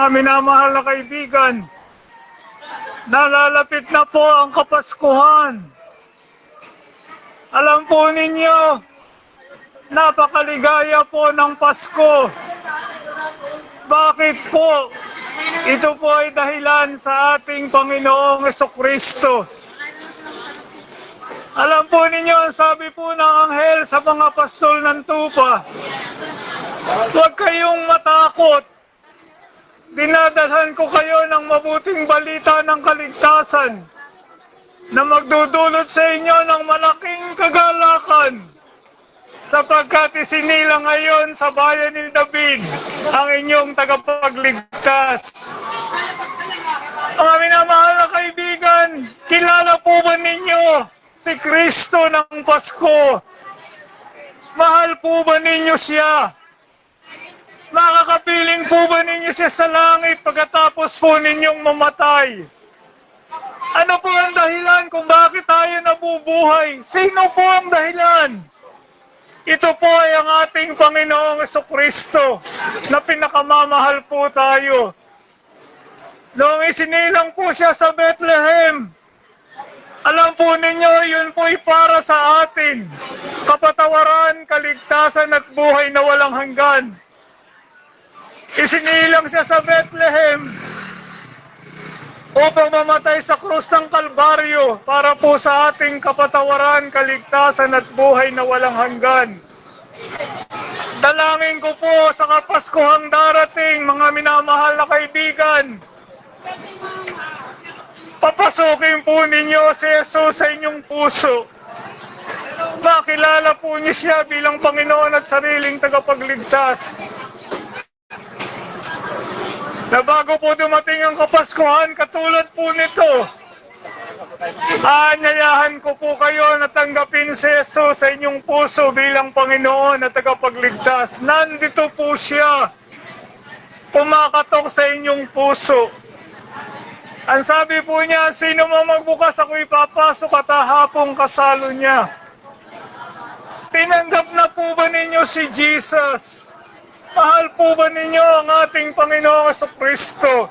Mga minamahal na kaibigan, nalalapit na po ang Kapaskuhan. Alam po ninyo, napakaligaya po ng Pasko. Bakit po? Ito po ay dahilan sa ating Panginoong Jesucristo. Alam po ninyo, ang sabi po ng anghel sa mga pastol ng tupa, huwag kayong matakot. Dinadalhan ko kayo ng mabuting balita ng kaligtasan na magdudulot sa inyo ng malaking kagalakan, sapagkat isinilang ngayon sa bayan ni David ang inyong tagapagligtas. Mga minamahal na kaibigan, kilala po ba ninyo si Kristo ng Pasko? Mahal po ba ninyo siya? Makakapiling po ba ninyo siya sa langit pagkatapos po ninyong mamatay? Ano po ang dahilan kung bakit tayo nabubuhay? Sino po ang dahilan? Ito po ay ang ating Panginoong Jesucristo na pinakamamahal po tayo. Noong isinilang po siya sa Bethlehem, alam po ninyo, yun po ay para sa atin. Kapatawaran, kaligtasan at buhay na walang hanggan. Isinilang siya sa Bethlehem upang mamatay sa krus ng Kalbaryo para po sa ating kapatawaran, kaligtasan at buhay na walang hanggan. Dalangin ko po sa Kapaskuhang darating, mga minamahal na kaibigan, papasukin po ninyo si Jesus sa inyong puso. Makilala po niyo siya bilang Panginoon at sariling tagapagligtas. Na bago po dumating ang Kapaskuhan, katulad po nito, aanyayahan ko po kayo na tanggapin si Jesus sa inyong puso bilang Panginoon at tagapagligtas. Nandito po siya, pumakatok sa inyong puso. Ang sabi po niya, sino mo magbukas, ako'y papasok at hahapong kasalo niya. Tinanggap na po ba ninyo si Jesus? Mahal po ba ninyo ang ating Panginoong Jesucristo?